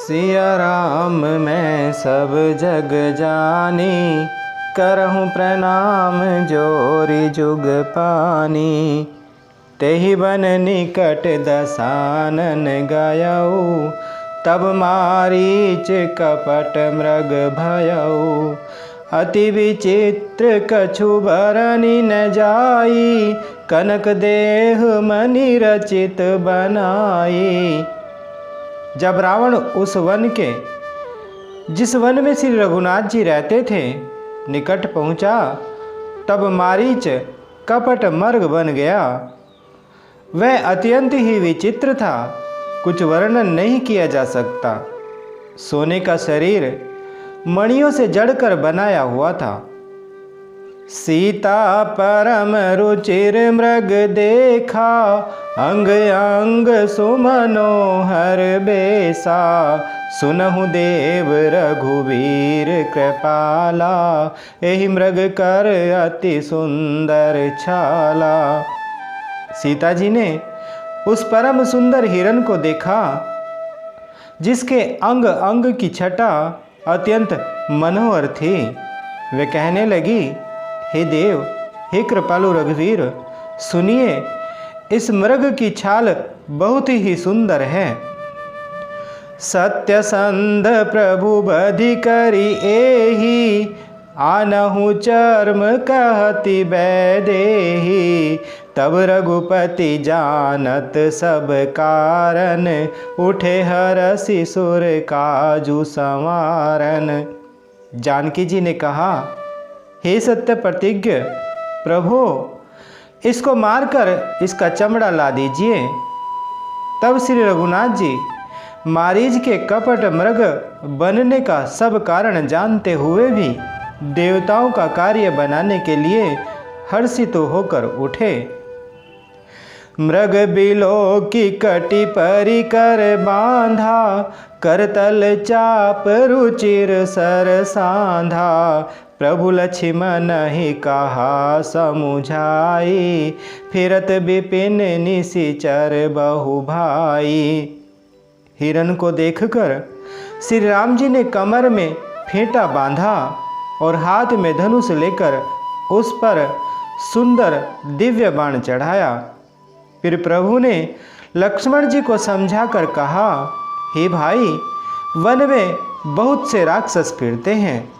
सिया राम मैं सब जग जानी, करहूँ प्रणाम जोरी जुग पानी। तेहि बन निकट दसानन गयऊ, तब मारीच कपट मृग भयऊ। अति विचित्र कछु बरनि न जाई, कनक देह मनि रचित बनाई। जब रावण उस वन के जिस वन में श्री रघुनाथ जी रहते थे निकट पहुंचा, तब मारीच कपट मृग बन गया। वह अत्यंत ही विचित्र था, कुछ वर्णन नहीं किया जा सकता। सोने का शरीर मणियों से जड़कर बनाया हुआ था। सीता परम रुचिर मृग देखा, अंग अंग सुमनोहर बेसा। सुनहु देव रघुवीर कृपाला, एहि मृग कर अति सुंदर छाला। सीता जी ने उस परम सुंदर हिरण को देखा, जिसके अंग अंग की छटा अत्यंत मनोहर थी। वे कहने लगी, हे देव, हे कृपालु रघुवीर, सुनिए, इस मृग की छाल बहुत ही सुंदर है। सत्यसंध प्रभु बधि करी एहि, आनहु चर्म कहति बैदेहि। तब रघुपति जानत सब कारण, उठे हरषि सुर काजू संवारन। जानकी जी ने कहा, हे सत्य प्रतिज्ञ प्रभु, इसको मारकर इसका चमड़ा ला दीजिए। तब श्री रघुनाथ जी मारीच के कपट मृग बनने का सब कारण जानते हुए भी देवताओं का कार्य बनाने के लिए हर्षित होकर उठे। मृग बिलो की कटी परी कर बांधा, करतल चाप रुचिर सर सांधा। प्रभु लक्ष्मण ही कहा समुझाई, फिरत विपिन निशिचर बहु भाई। हिरण को देखकर श्री राम जी ने कमर में फेंटा बांधा और हाथ में धनुष लेकर उस पर सुंदर दिव्य बाण चढ़ाया। फिर प्रभु ने लक्ष्मण जी को समझाकर कहा, हे भाई, वन में बहुत से राक्षस फिरते हैं।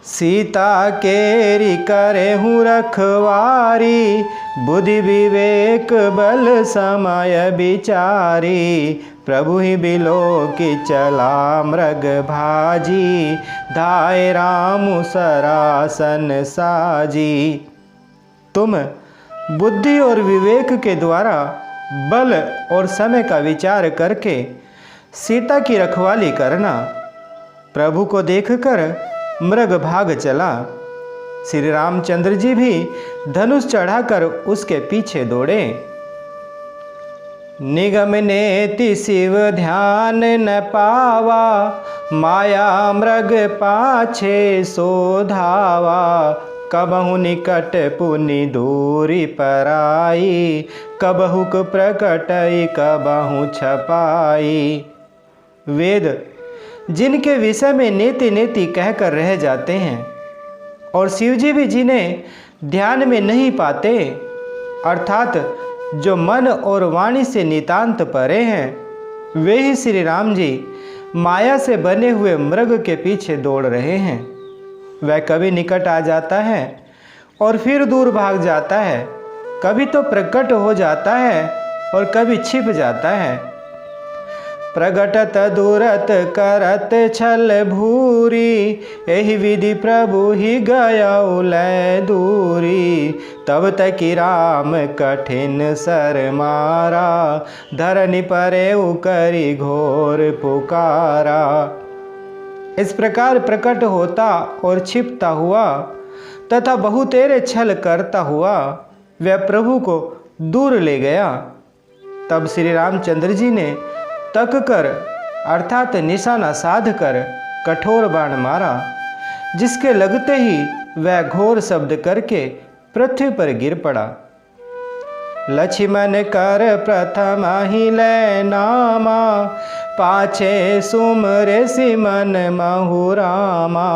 सीता केरी करे हूँ रखवारी, बुद्धि विवेक बल समय विचारी। प्रभु ही बिलो की चला मृग भाजी, धाय राम सरासन साजी। तुम बुद्धि और विवेक के द्वारा बल और समय का विचार करके सीता की रखवाली करना। प्रभु को देखकर मृग भाग चला। श्री रामचंद्र जी भी धनुष चढ़ाकर उसके पीछे दौड़े। निगम नेति शिव ध्यान न पावा, माया मृग पाछे सोधावा। कबहु निकट पुनि दूरी पराई, कबहुक प्रकटई कबहु छपाई। वेद जिनके विषय में नेति नेति कहकर रह जाते हैं और शिवजी भी जिन्हें ध्यान में नहीं पाते, अर्थात जो मन और वाणी से नितांत परे हैं, वे ही श्री राम जी माया से बने हुए मृग के पीछे दौड़ रहे हैं। वह कभी निकट आ जाता है और फिर दूर भाग जाता है, कभी तो प्रकट हो जाता है और कभी छिप जाता है। प्रगटत दूरत करत छल भूरी, एहि विधि प्रभु ही गयउ लय दूरी। तब तकि राम कठिन सर मारा, धरनि परेउ करि घोर पुकारा। इस प्रकार प्रकट होता और छिपता हुआ तथा बहुतेरे छल करता हुआ वह प्रभु को दूर ले गया। तब श्री रामचंद्र जी ने तक कर अर्थात निशाना साध कर कठोर बाण मारा, जिसके लगते ही वह घोर शब्द करके पृथ्वी पर गिर पड़ा। लक्ष्मण कर प्रथम ही लै नामा, पाछे सुमरे सिमन महु रामा,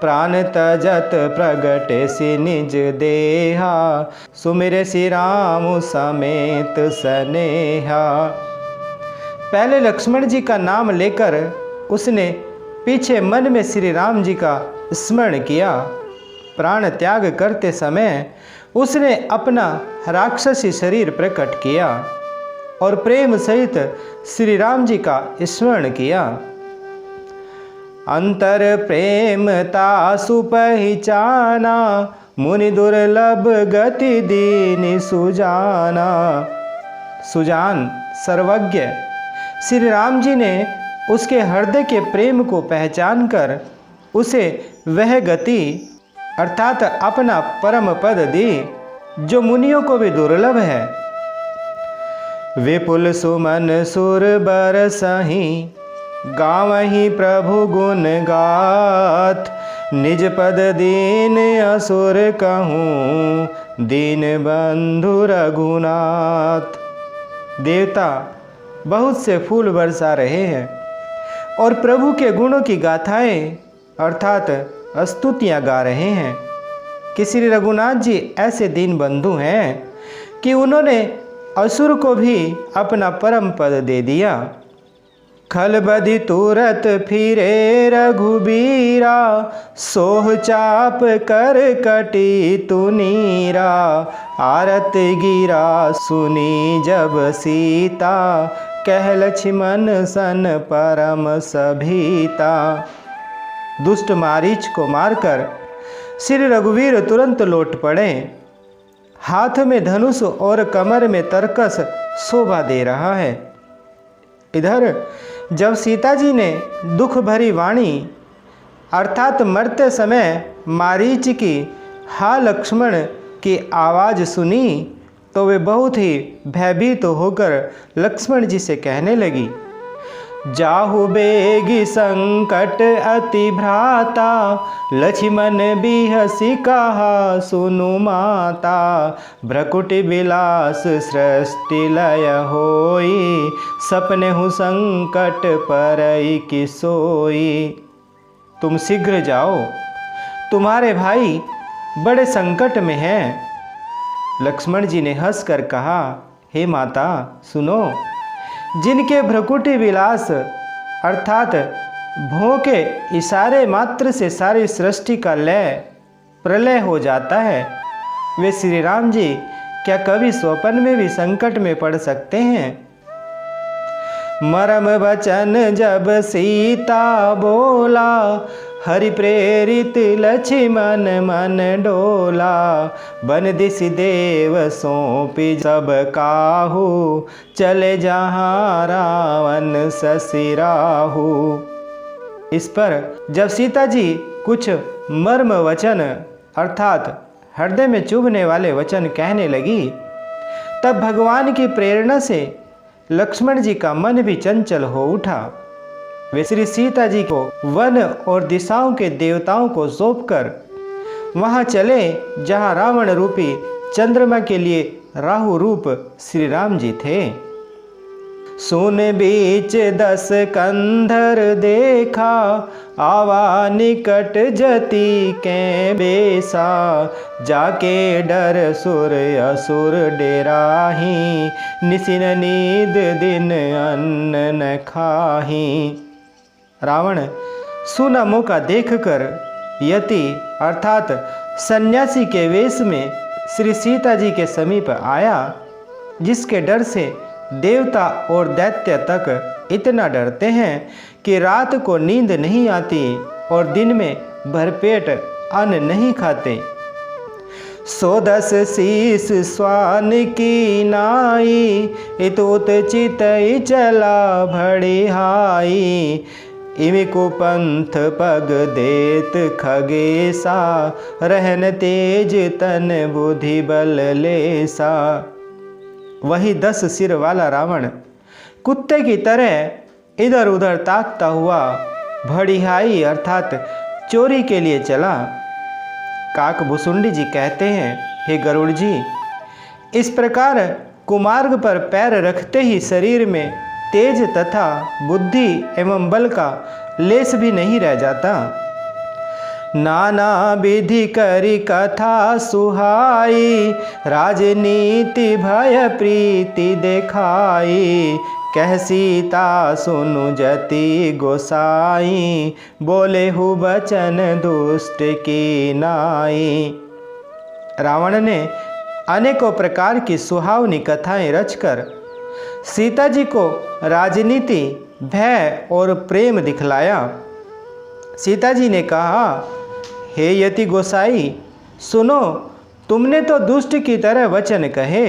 प्राण तजत प्रगटे सि निज देहा, सुमिरे सि राम समेत सनेहा। पहले लक्ष्मण जी का नाम लेकर उसने पीछे मन में श्री राम जी का स्मरण किया। प्राण त्याग करते समय उसने अपना राक्षसी शरीर प्रकट किया और प्रेम सहित श्री राम जी का स्मरण किया। अंतर प्रेम तासु पहचाना, मुनि दुर्लभ गति दीनि सुजाना। सुजान सर्वज्ञ श्री राम जी ने उसके हृदय के प्रेम को पहचान कर उसे वह गति अर्थात अपना परम पद दी जो मुनियों को भी दुर्लभ है। विपुल सुमन सुर बरसहि, गावहि प्रभु गुण गाथ, निज पद दीन असुर कहूँ, दीन बंधु रघुनाथ। देवता बहुत से फूल बरसा रहे हैं और प्रभु के गुणों की गाथाएं अर्थात स्तुतियाँ गा रहे हैं कि श्री रघुनाथ जी ऐसे दीन बंधु हैं कि उन्होंने असुर को भी अपना परम पद दे दिया। खल बधि तुरत फिरे रघुबीरा, सोह चाप कर कटी तुनीरा, आरत गिरा सुनी जब सीता, कह लक्ष्मण सन परम सभीता। दुष्ट मारीच को मारकर श्री रघुवीर तुरंत लौट पड़े। हाथ में धनुष और कमर में तरकस शोभा दे रहा है। इधर जब सीता जी ने दुख भरी वाणी अर्थात मरते समय मारीच की हा लक्ष्मण की आवाज़ सुनी तो वे बहुत ही भयभीत होकर लक्ष्मण जी से कहने लगी, जाहु बेगी संकट अति भ्राता, लक्ष्मण बिहसी कहा सुनु माता, भ्रकुटि विलास सृष्टि लय होई, सपने हूँ संकट परई कि सोई। तुम शीघ्र जाओ, तुम्हारे भाई बड़े संकट में हैं। लक्ष्मण जी ने हंसकर कहा, हे माता सुनो, जिनके भ्रकुटि विलास अर्थात भों के इशारे मात्र से सारी सृष्टि का लय प्रलय हो जाता है, वे श्री राम जी क्या कभी स्वप्न में भी संकट में पड़ सकते हैं। मरम वचन जब सीता बोला, हरि प्रेरित लक्ष्मण मन डोला, बन दिस देव सौंपी सब काहू, चले जहाँ रावण ससिराहू। इस पर जब सीता जी कुछ मर्म वचन अर्थात हृदय में चुभने वाले वचन कहने लगी, तब भगवान की प्रेरणा से लक्ष्मण जी का मन भी चंचल हो उठा। वे श्री सीता जी को वन और दिशाओं के देवताओं को सौंपकर वहां चले जहां रावण रूपी चंद्रमा के लिए राहु रूप श्री राम जी थे। सुन बीच 10 कंधर देखा, आवा निकट जति के बेसा, जाके डर सुर असुर डेराही, निसिन नींद दिन अन्न न खाही। रावण सूना मौका देखकर यति अर्थात सन्यासी के वेश में श्री सीता जी के समीप आया, जिसके डर से देवता और दैत्य तक इतना डरते हैं कि रात को नींद नहीं आती और दिन में भरपेट अन्न नहीं खाते। 110 शीस स्वान की नाई, इतोत चितई चला भड़िहाई, इमि को पंथ पग देत खगेसा, रहन तेज तन बुद्धि बल लेसा। वही 10 सिर वाला रावण कुत्ते की तरह इधर उधर ताकता हुआ भड़िहाई अर्थात चोरी के लिए चला। काकभुसुंडी जी कहते हैं, हे गरुड़ जी, इस प्रकार कुमार्ग पर पैर रखते ही शरीर में तेज तथा बुद्धि एवं बल का लेस भी नहीं रह जाता। नाना विधि करी कथा सुहाई, राजनीति भय प्रीति देखाई, कह सीता सुनु जति गोसाई, बोले हु बचन दुष्ट की नाई। रावण ने अनेकों प्रकार की सुहावनी कथाएं रचकर सीता जी को राजनीति, भय और प्रेम दिखलाया। सीता जी ने कहा, हे यति गोसाई, सुनो, तुमने तो दुष्ट की तरह वचन कहे।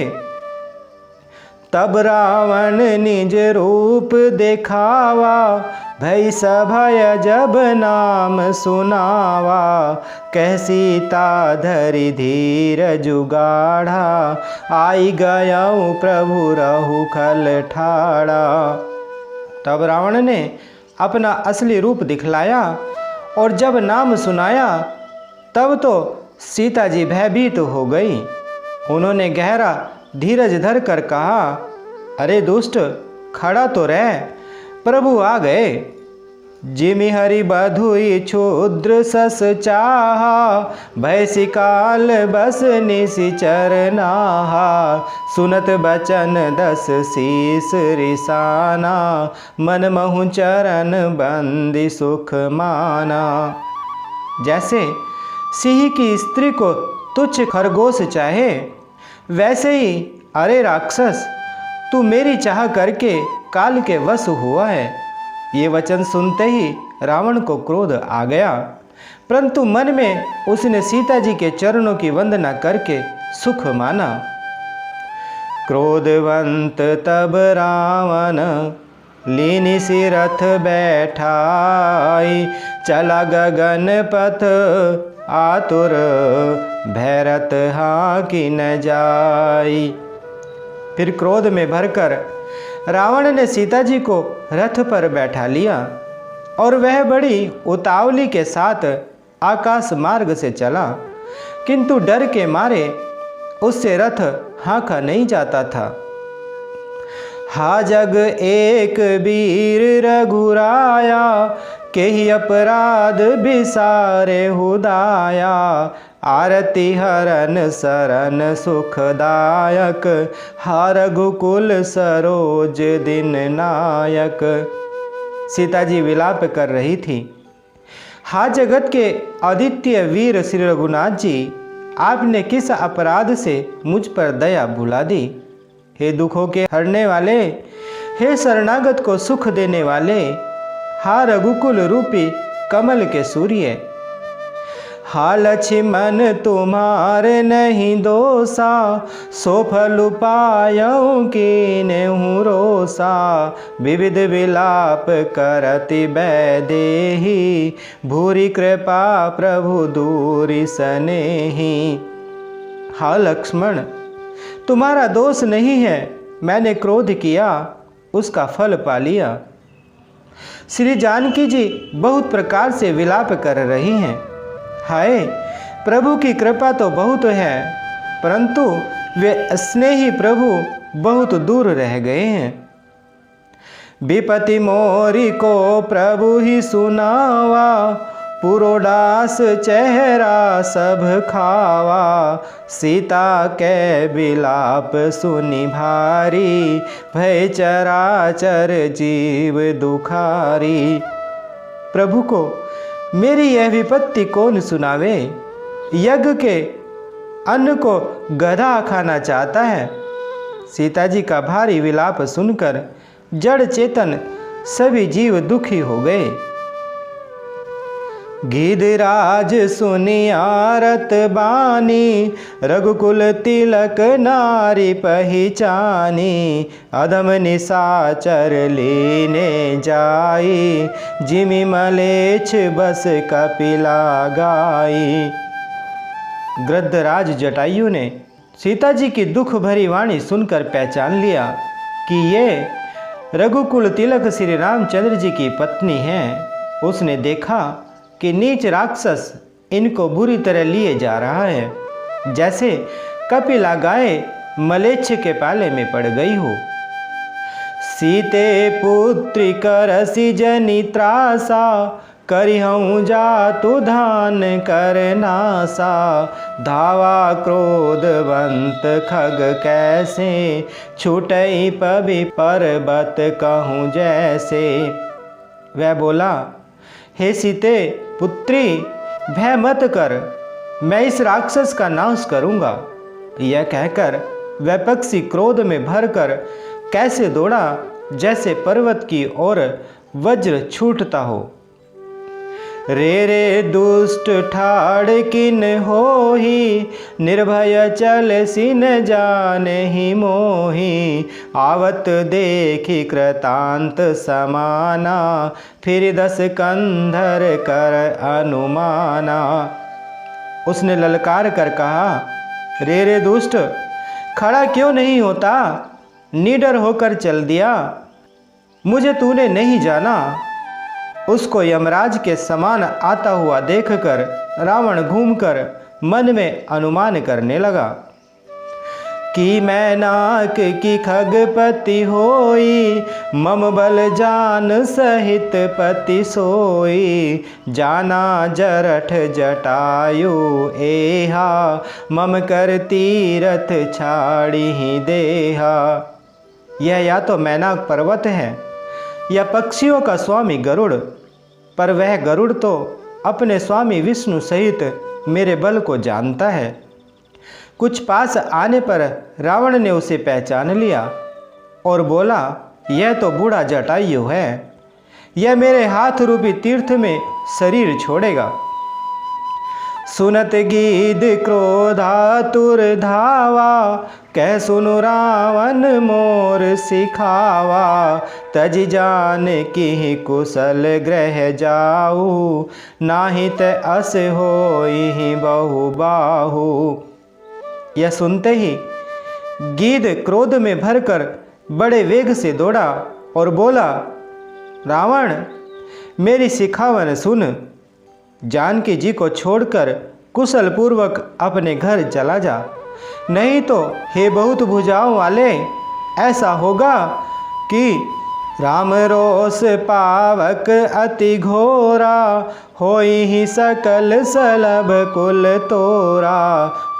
तब रावण निज रूप देखावा, भई सभय जब नाम सुनावा, कह सीता धरि धीर जुगाड़ा, आई गयऊ प्रभु रहु खल ठाड़ा। तब रावण ने अपना असली रूप दिखलाया और जब नाम सुनाया तब तो सीता जी भयभीत हो गई। उन्होंने गहरा धीरज धर कर कहा, अरे दुष्ट, खड़ा तो रह, प्रभु आ गए। जिमि हरि बधुई क्षुद्र सस चाहा, भय सिकाल बस निशिचर नाहा, सुनत बचन दस शीस रिसाना, मन महु चरण बंदी सुख माना। जैसे सिंह की स्त्री को तुच्छ खरगोश चाहे, वैसे ही अरे राक्षस, तू मेरी चाह करके काल के वश हुआ है। ये वचन सुनते ही रावण को क्रोध आ गया, परंतु मन में उसने सीता जी के चरणों की वंदना करके सुख माना। क्रोधवंत तब रावण लीनि सी रथ बैठाई, चला गगन पथ आतुर, भैरत हाकि न जाई। फिर क्रोध में भरकर रावण ने सीता जी को रथ पर बैठा लिया और वह बड़ी उतावली के साथ आकाश मार्ग से चला, किंतु डर के मारे उससे रथ हाँका नहीं जाता था। हा जग एक वीर रघुराया, केहि अपराध बिसारे हुदाया, आरती हरन सरन सुखदायक, हा रघुकुल सरोज दिन नायक। सीता जी विलाप कर रही थी, हा जगत के अद्वितीय वीर श्री रघुनाथ जी, आपने किस अपराध से मुझ पर दया भुला दी। हे दुखों के हरने वाले, हे शरणागत को सुख देने वाले, हा रघुकुल रूपी कमल के सूर्य। हा लक्ष्मण तुम्हारे नहीं दोषा, सो फल पायऊ कीन्हु रोषा, विविध विलाप करति वैदेही, भूरि कृपा प्रभु दूरि सनेही। हा लक्ष्मण, तुम्हारा दोष नहीं है, मैंने क्रोध किया, उसका फल पा लिया। श्री जानकी जी बहुत प्रकार से विलाप कर रही हैं। हाय, प्रभु की कृपा तो बहुत है, परंतु वे स्नेही प्रभु बहुत दूर रह गए हैं। विपति मोरी को प्रभु ही सुनावा, पुरोडास चेहरा सब खावा, सीता के विलाप सुनि भारी, भय चराचर जीव दुखारी। प्रभु को मेरी यह विपत्ति कौन सुनावे, यज्ञ के अन्न को गधा खाना चाहता है। सीता जी का भारी विलाप सुनकर जड़ चेतन सभी जीव दुखी हो गए। गिरिराज सुनि आरत बानी, रघुकुल तिलक नारी पहिचानी, अधम निशाचर लेने जाई, जिमि मलेच्छ बस कपिला गाई। गृद्धराज जटायु ने सीता जी की दुख भरी वाणी सुनकर पहचान लिया कि ये रघुकुल तिलक श्री रामचंद्र जी की पत्नी हैं। उसने देखा कि नीच राक्षस इनको बुरी तरह लिए जा रहा है, जैसे कपिला गाय मलेच्छ के पाले में पड़ गई हो। सीते पुत्री करसी जनि त्रासा, करिहऊँ जातु धान करनासा। धावा क्रोधवंत खग कैसे, छूटई पवि पर्वत कहूँ जैसे। वह बोला, हे सीते पुत्री, भय मत कर, मैं इस राक्षस का नाश करूँगा। यह कहकर वह पक्षी क्रोध में भरकर कैसे दौड़ा जैसे पर्वत की ओर वज्र छूटता हो। रे रे दुष्ट ठाड़ किन होही, निर्भय चल सिन जाने ही मोही। आवत देखी कृतांत समाना, फिर 10 कंधर कर अनुमाना। उसने ललकार कर कहा, रे रे दुष्ट, खड़ा क्यों नहीं होता, निडर होकर चल दिया। मुझे तूने नहीं जाना। उसको यमराज के समान आता हुआ देखकर रावण घूमकर मन में अनुमान करने लगा कि मैं नाक की खगपति होई, मम बल जान सहित पति सोई। जाना जरठ जटायु एहा, मम कर तीरथ छाड़ी ही देहा। यह या तो मैनाक पर्वत है या पक्षियों का स्वामी गरुड़, पर वह गरुड़ तो अपने स्वामी विष्णु सहित मेरे बल को जानता है। कुछ पास आने पर रावण ने उसे पहचान लिया और बोला, यह तो बूढ़ा जटायु है, यह मेरे हाथ रूपी तीर्थ में शरीर छोड़ेगा। सुनत गीध क्रोधातुर धावा, कह सुनु रावण मोर सिखावा। तज जान की कुशल ग्रह जाऊ, नाही ते अस होई बहु बाहु। यह सुनते ही गीध क्रोध में भरकर बड़े वेग से दौड़ा और बोला, रावण, मेरी सिखावन सुन। जानकी जी को छोड़कर कुशल पूर्वक अपने घर चला जा, नहीं तो हे बहुत भुजाओं वाले, ऐसा होगा कि राम रोष पावक अति घोरा, होई ही सकल सलभ कुल तोरा।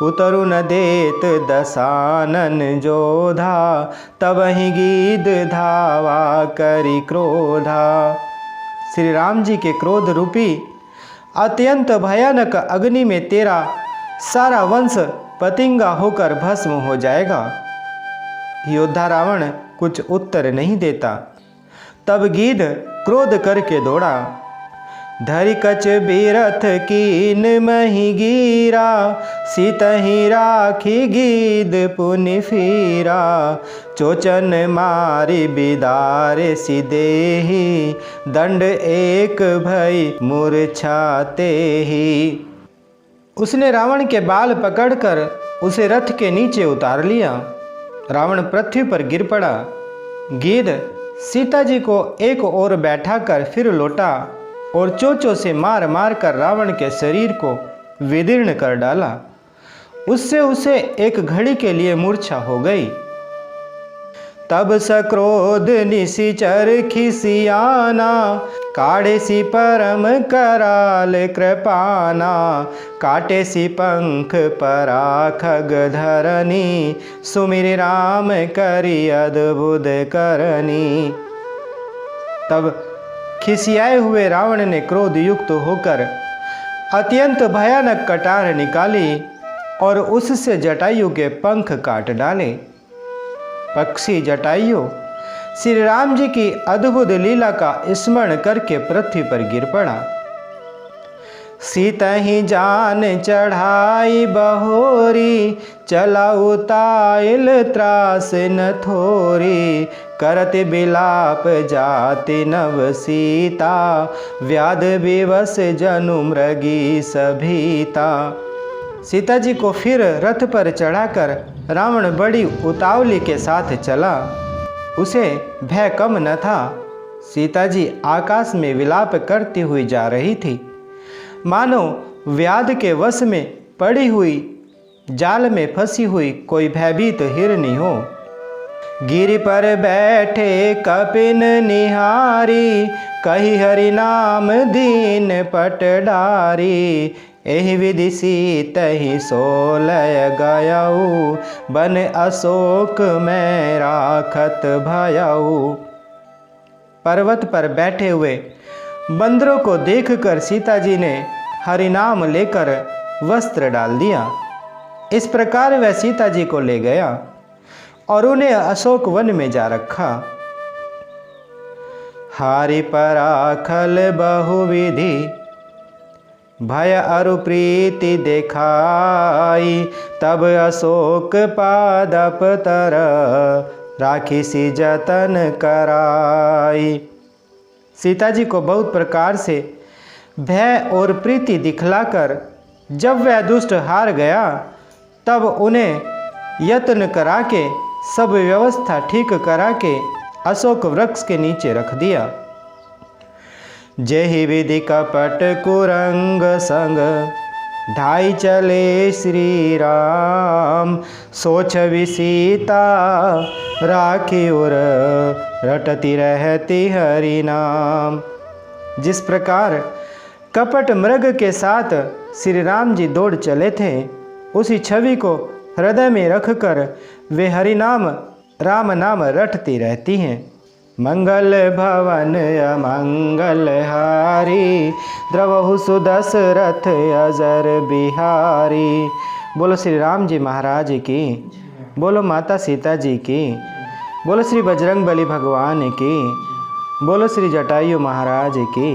उतरु न देत दसानन जोधा, तब ही गीध धावा करी क्रोधा। श्री राम जी के क्रोध रूपी अत्यंत भयानक अग्नि में तेरा सारा वंश पतिंगा होकर भस्म हो जाएगा। योद्धा रावण कुछ उत्तर नहीं देता। तब गीध क्रोध करके दौड़ा। धरि कच बिरथ कीन मही गिरा, सीतहि राखी गीध पुनि फीरा। चोचन मारी बिदारे सिदेही, दंड एक भई मूर्छाते ही। उसने रावण के बाल पकड़कर उसे रथ के नीचे उतार लिया। रावण पृथ्वी पर गिर पड़ा। गीध सीता जी को एक ओर बैठाकर फिर लौटा और चोंचों से मार मार कर रावण के शरीर को विदीर्ण कर डाला। उससे उसे एक घड़ी के लिए मूर्छा हो गई। तब सक्रोध निशिचर खिसियाना, काढ़े सी परम कराल कृपाना। काटे सी पंख परा खग धरनी, सुमिर राम करी अद्भुत करनी। तब खिसियाए हुए रावण ने क्रोध युक्त होकर अत्यंत भयानक कटार निकाली और उससे जटायु के पंख काट डाले। पक्षी जटायु श्री राम जी की अद्भुत लीला का स्मरण करके पृथ्वी पर गिर पड़ा। सीतहि जान चढ़ाई बहोरी, चला उताइल त्रास न थोरी। करत बिलाप जाति नव सीता, व्याध विवश जनु मृगी सभीता। सीता जी को फिर रथ पर चढ़ाकर रावण बड़ी उतावली के साथ चला। उसे भय कम न था। सीता जी आकाश में विलाप करती हुई जा रही थी, मानो व्याध के वश में पड़ी हुई, जाल में फंसी हुई कोई भयभीत हिरनी हो। गिरि पर बैठे कपिन निहारी, कही हरि नाम दीन पटडारी। एहि विधि सीतहि सोलय गयऊ, बन अशोक में राखत भयऊ। पर्वत पर बैठे हुए बंदरों को देखकर सीता जी ने हरिनाम लेकर वस्त्र डाल दिया। इस प्रकार वह सीता जी को ले गया और उन्हें अशोक वन में जा रखा। हारि पराखल बहुविधि, भय अरु प्रीति देखाई। तब अशोक पादप तर, राखी सी जतन कराई। सीता जी को बहुत प्रकार से भय और प्रीति दिखलाकर जब वह दुष्ट हार गया, तब उन्हें यत्न करा के सब व्यवस्था ठीक करा के अशोक वृक्ष के नीचे रख दिया। जेहि विधि कपट कुरंग संग, ढाई चले श्री राम। सोचवि सीता राखी उर, रटती रहती हरि नाम। जिस प्रकार कपट मृग के साथ श्री राम जी दौड़ चले थे, उसी छवि को हृदय में रखकर वे हरि नाम राम नाम रटती रहती हैं। मंगल भवन अमंगल हारी, द्रवहु सुदशरथ अजर बिहारी। बोलो श्री राम जी महाराज की, बोलो माता सीता जी की, बोलो श्री बजरंग बली भगवान की, बोलो श्री जटायु महाराज की।